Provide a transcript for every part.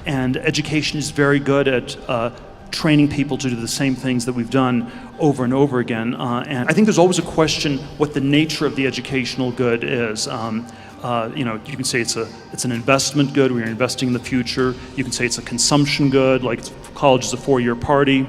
And education is very good at training people to do the same things that we've done over and over again. And I think there's always a question what the nature of the educational good is. You can say it's an investment good, where you're investing in the future. You can say it's a consumption good, like college is a 4-year party.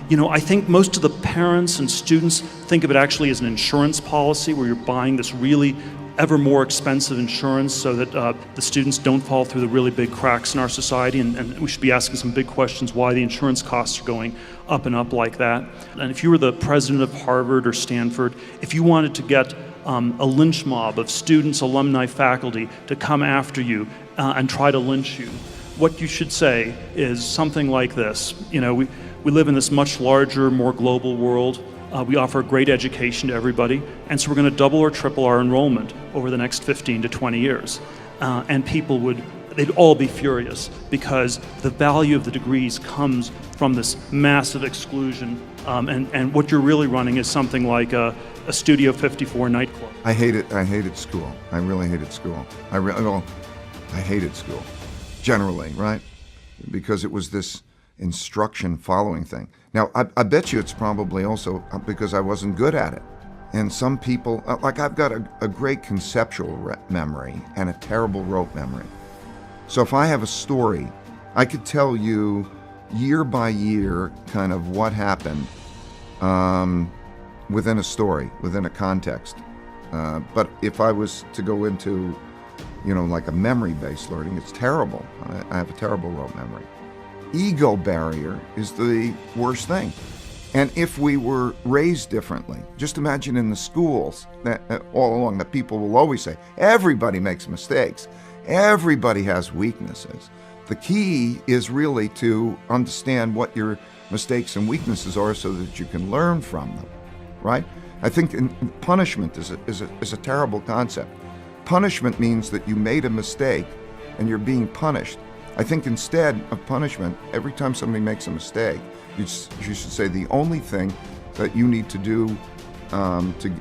I think most of the parents and students think of it actually as an insurance policy, where you're buying this really ever more expensive insurance so that the students don't fall through the really big cracks in our society, and we should be asking some big questions why the insurance costs are going up and up like that. And if you were the president of Harvard or Stanford, if you wanted to get a lynch mob of students, alumni, faculty to come after you and try to lynch you, what you should say is something like this. We live in this much larger, more global world. We offer a great education to everybody, and so we're going to double or triple our enrollment over the next 15 to 20 years. And people they'd all be furious, because the value of the degrees comes from this massive exclusion, and what you're really running is something like a Studio 54 nightclub. I hated school. I really hated school. I hated school, generally, right? Because it was this instruction following thing. Now, I bet you it's probably also because I wasn't good at it. And some people, like I've got a great conceptual memory and a terrible rote memory. So if I have a story, I could tell you year by year kind of what happened within a story, within a context. But if I was to go into, like a memory-based learning, it's terrible. I have a terrible rote memory. Ego barrier is the worst thing. And if we were raised differently, just imagine in the schools that all along that people will always say, everybody makes mistakes. Everybody has weaknesses. The key is really to understand what your mistakes and weaknesses are so that you can learn from them, right? I think punishment is a terrible concept. Punishment means that you made a mistake and you're being punished. I think instead of punishment, every time somebody makes a mistake, you should say the only thing that you need to do to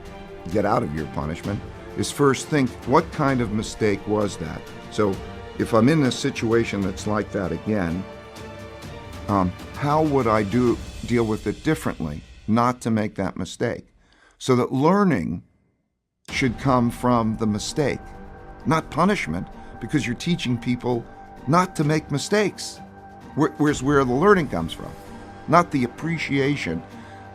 get out of your punishment is first think, what kind of mistake was that? So if I'm in a situation that's like that again, how would I deal with it differently, not to make that mistake? So that learning should come from the mistake, not punishment, because you're teaching people not to make mistakes. Where's where the learning comes from, not the appreciation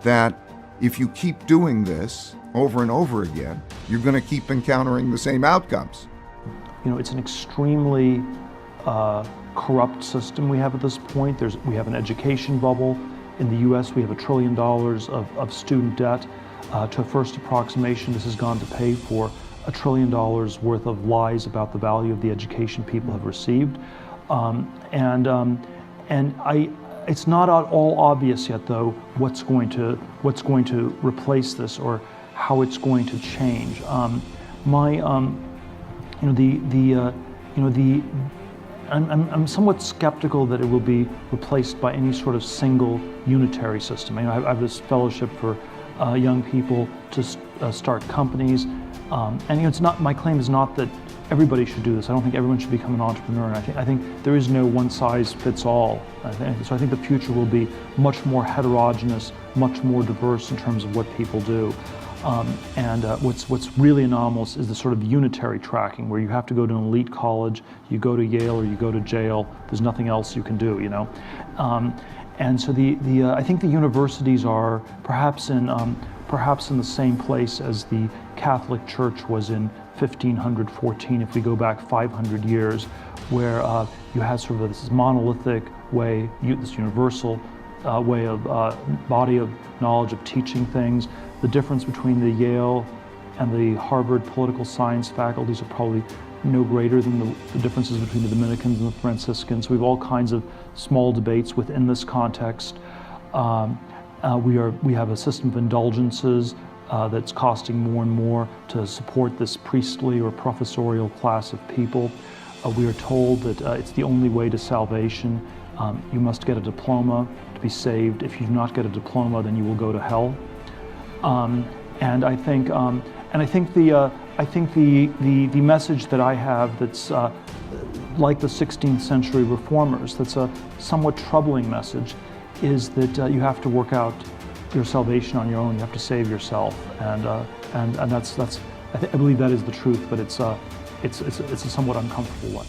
that if you keep doing this over and over again, you're going to keep encountering the same outcomes. It's an extremely corrupt system we have at this point. We have an education bubble. In the US, we have $1 trillion of student debt. To a first approximation, this has gone to pay for $1 trillion worth of lies about the value of the education people have received. It's not at all obvious yet, though, what's going to replace this or how it's going to change. I'm somewhat skeptical that it will be replaced by any sort of single unitary system. I have this fellowship for young people to start companies, and it's not. My claim is not that everybody should do this. I don't think everyone should become an entrepreneur. And I think there is no one size fits all. So I think the future will be much more heterogeneous, much more diverse in terms of what people do. What's really anomalous is the sort of unitary tracking, where you have to go to an elite college, you go to Yale or you go to jail. There's nothing else you can do, And so I think the universities are perhaps in the same place as the Catholic Church was in 1514, if we go back 500 years, where you had sort of this monolithic way, this universal way of body of knowledge of teaching things. The difference between the Yale and the Harvard political science faculties are probably no greater than the differences between the Dominicans and the Franciscans. We have all kinds of small debates within this context. We have a system of indulgences that's costing more and more to support this priestly or professorial class of people. We are told that it's the only way to salvation. You must get a diploma to be saved. If you do not get a diploma, then you will go to hell. I think the message that I have that's like the 16th century reformers. That's a somewhat troubling message, is that you have to work out your salvation on your own. You have to save yourself, and that's I believe that is the truth, but it's a somewhat uncomfortable one.